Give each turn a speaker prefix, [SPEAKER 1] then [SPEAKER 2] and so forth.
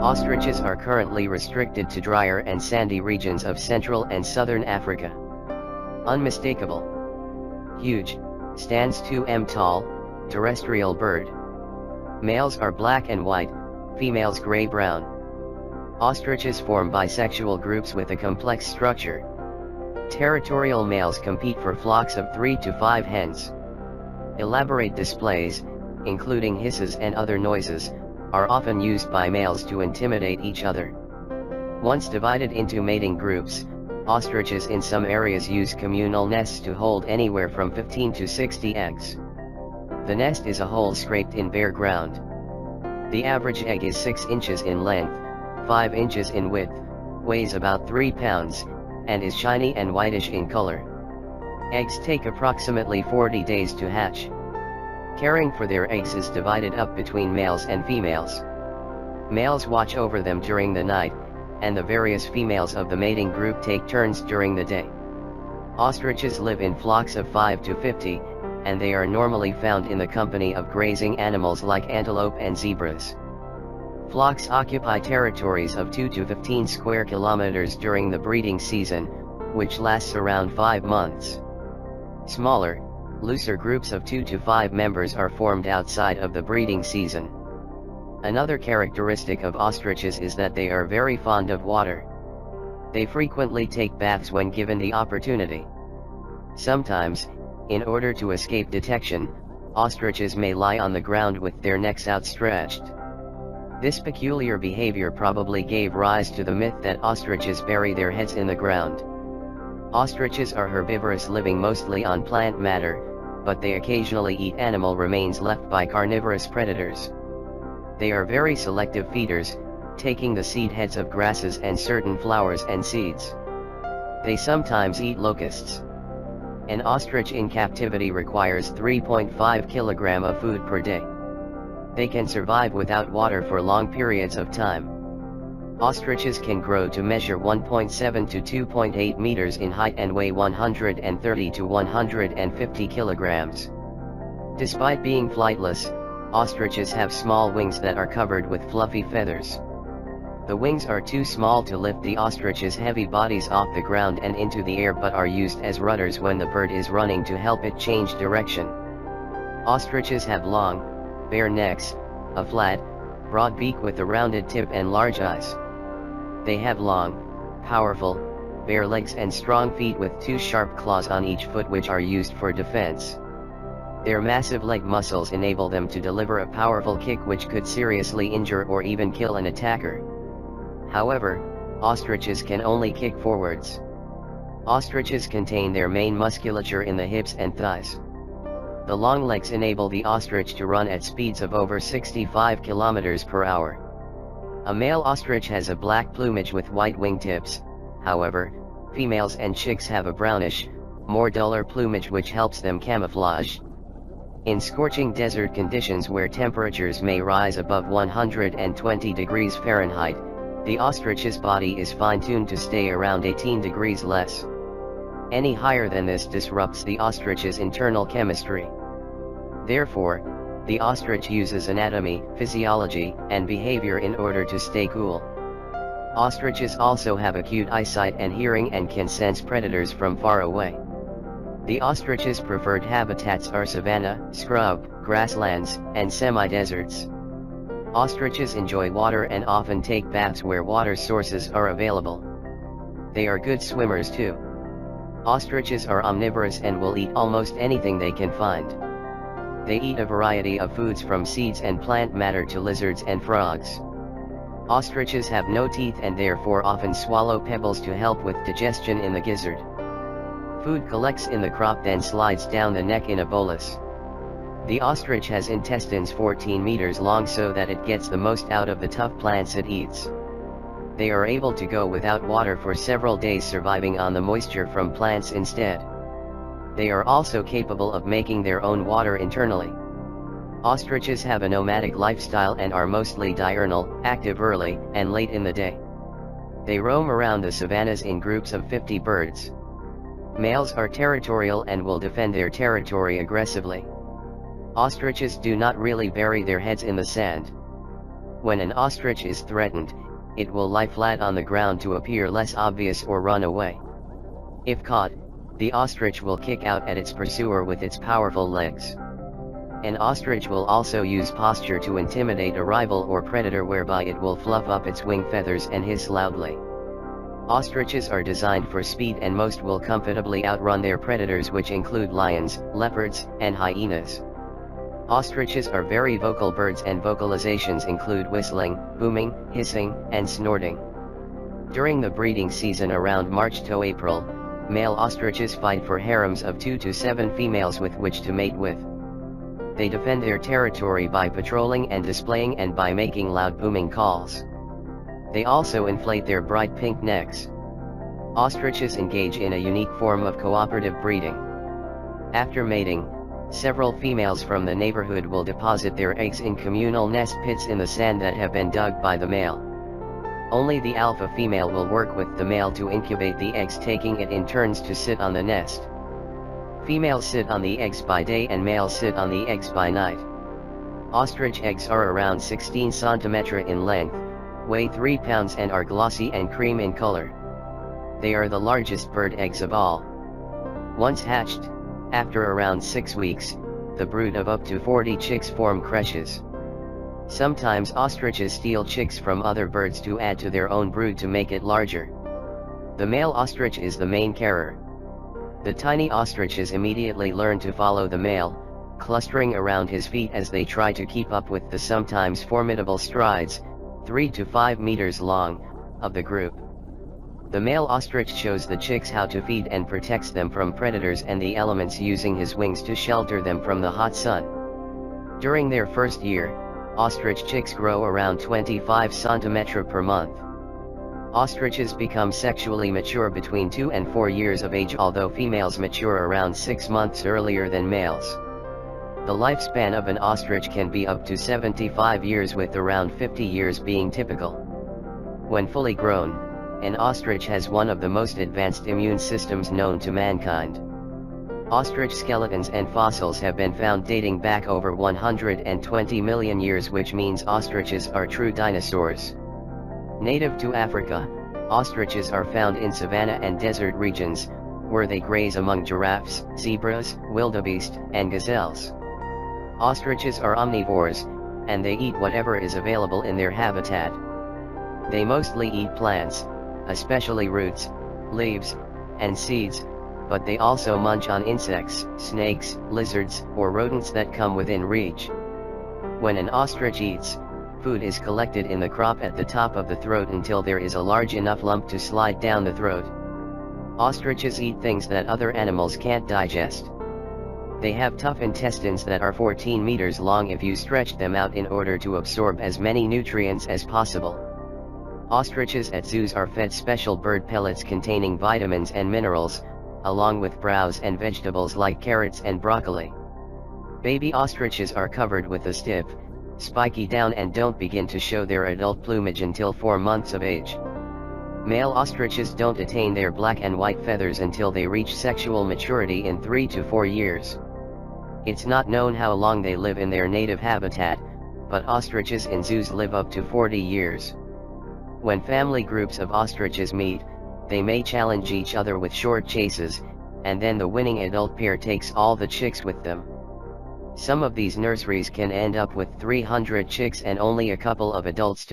[SPEAKER 1] Ostriches are currently restricted to drier and sandy regions of Central and Southern Africa. Unmistakable. Huge, stands 2 m tall, terrestrial bird. Males are black and white, females gray-brown. Ostriches form bisexual groups with a complex structure. Territorial males compete for flocks of 3 to 5 hens. Elaborate displays, including hisses and other noises, are often used by males to intimidate each other. Once divided into mating groups, ostriches in some areas use communal nests to hold anywhere from 15 to 60 eggs. The nest is a hole scraped in bare ground. The average egg is 6 inches in length, 5 inches in width, weighs about 3 pounds, and is shiny and whitish in color. Eggs take approximately 40 days to hatch. Caring for their eggs is divided up between males and females. Males watch over them during the night, and the various females of the mating group take turns during the day. Ostriches live in flocks of 5 to 50, and they are normally found in the company of grazing animals like antelope and zebras. Flocks occupy territories of 2 to 15 square kilometers during the breeding season, which lasts around 5 months. Smaller, looser groups of 2 to 5 members are formed outside of the breeding season. Another characteristic of ostriches is that they are very fond of water. They frequently take baths when given the opportunity. Sometimes, in order to escape detection, ostriches may lie on the ground with their necks outstretched. This peculiar behavior probably gave rise to the myth that ostriches bury their heads in the ground. Ostriches are herbivorous, living mostly on plant matter, but they occasionally eat animal remains left by carnivorous predators. They are very selective feeders, taking the seed heads of grasses and certain flowers and seeds. They sometimes eat locusts. An ostrich in captivity requires 3.5 kg of food per day. They can survive without water for long periods of time. Ostriches can grow to measure 1.7 to 2.8 meters in height and weigh 130 to 150 kilograms. Despite being flightless, ostriches have small wings that are covered with fluffy feathers. The wings are too small to lift the ostrich's heavy bodies off the ground and into the air, but are used as rudders when the bird is running to help it change direction. Ostriches have long, bare necks, a flat, broad beak with a rounded tip and large eyes. They have long, powerful, bare legs and strong feet with 2 sharp claws on each foot which are used for defense. Their massive leg muscles enable them to deliver a powerful kick which could seriously injure or even kill an attacker. However, ostriches can only kick forwards. Ostriches contain their main musculature in the hips and thighs. The long legs enable the ostrich to run at speeds of over 65 km per hour. A male ostrich has a black plumage with white wingtips. However, females and chicks have a brownish, more duller plumage which helps them camouflage. In scorching desert conditions where temperatures may rise above 120 degrees Fahrenheit, the ostrich's body is fine-tuned to stay around 18 degrees less. Any higher than this disrupts the ostrich's internal chemistry. Therefore, the ostrich uses anatomy, physiology, and behavior in order to stay cool. Ostriches also have acute eyesight and hearing and can sense predators from far away. The ostrich's preferred habitats are savanna, scrub, grasslands, and semi-deserts. Ostriches enjoy water and often take baths where water sources are available. They are good swimmers too. Ostriches are omnivorous and will eat almost anything they can find. They eat a variety of foods from seeds and plant matter to lizards and frogs. Ostriches have no teeth and therefore often swallow pebbles to help with digestion in the gizzard. Food collects in the crop then slides down the neck in a bolus. The ostrich has intestines 14 meters long so that it gets the most out of the tough plants it eats. They are able to go without water for several days, surviving on the moisture from plants instead. They are also capable of making their own water internally. Ostriches have a nomadic lifestyle and are mostly diurnal, active early and late in the day. They roam around the savannas in groups of 50 birds. Males are territorial and will defend their territory aggressively. Ostriches do not really bury their heads in the sand. When an ostrich is threatened, it will lie flat on the ground to appear less obvious or run away. If caught, the ostrich will kick out at its pursuer with its powerful legs. An ostrich will also use posture to intimidate a rival or predator, whereby it will fluff up its wing feathers and hiss loudly. Ostriches are designed for speed and most will comfortably outrun their predators, which include lions, leopards, and hyenas. Ostriches are very vocal birds and vocalizations include whistling, booming, hissing, and snorting. During the breeding season around March to April, male ostriches fight for harems of 2 to 7 females with which to mate with. They defend their territory by patrolling and displaying and by making loud booming calls. They also inflate their bright pink necks. Ostriches engage in a unique form of cooperative breeding. After mating, several females from the neighborhood will deposit their eggs in communal nest pits in the sand that have been dug by the male. Only the alpha female will work with the male to incubate the eggs, taking it in turns to sit on the nest. Females sit on the eggs by day and males sit on the eggs by night. Ostrich eggs are around 16 cm in length, weigh 3 pounds and are glossy and cream in color. They are the largest bird eggs of all. Once hatched, after around 6 weeks, the brood of up to 40 chicks form creches. Sometimes ostriches steal chicks from other birds to add to their own brood to make it larger. The male ostrich is the main carrier. The tiny ostriches immediately learn to follow the male, clustering around his feet as they try to keep up with the sometimes formidable strides, 3 to 5 meters long, of the group. The male ostrich shows the chicks how to feed and protects them from predators and the elements, using his wings to shelter them from the hot sun. During their first year, ostrich chicks grow around 25 cm per month. Ostriches become sexually mature between 2 and 4 years of age, although females mature around 6 months earlier than males. The lifespan of an ostrich can be up to 75 years, with around 50 years being typical. When fully grown, an ostrich has one of the most advanced immune systems known to mankind. Ostrich skeletons and fossils have been found dating back over 120 million years, which means ostriches are true dinosaurs. Native to Africa, ostriches are found in savanna and desert regions, where they graze among giraffes, zebras, wildebeest, and gazelles. Ostriches are omnivores, and they eat whatever is available in their habitat. They mostly eat plants, especially roots, leaves, and seeds, but they also munch on insects, snakes, lizards, or rodents that come within reach. When an ostrich eats, food is collected in the crop at the top of the throat until there is a large enough lump to slide down the throat. Ostriches eat things that other animals can't digest. They have tough intestines that are 14 meters long if you stretch them out in order to absorb as many nutrients as possible. Ostriches at zoos are fed special bird pellets containing vitamins and minerals, along with browse and vegetables like carrots and broccoli. Baby ostriches are covered with a stiff, spiky down and don't begin to show their adult plumage until 4 months of age. Male ostriches don't attain their black and white feathers until they reach sexual maturity in 3 to 4 years. It's not known how long they live in their native habitat, but ostriches in zoos live up to 40 years. When family groups of ostriches meet, they may challenge each other with short chases, and then the winning adult pair takes all the chicks with them. Some of these nurseries can end up with 300 chicks and only a couple of adults to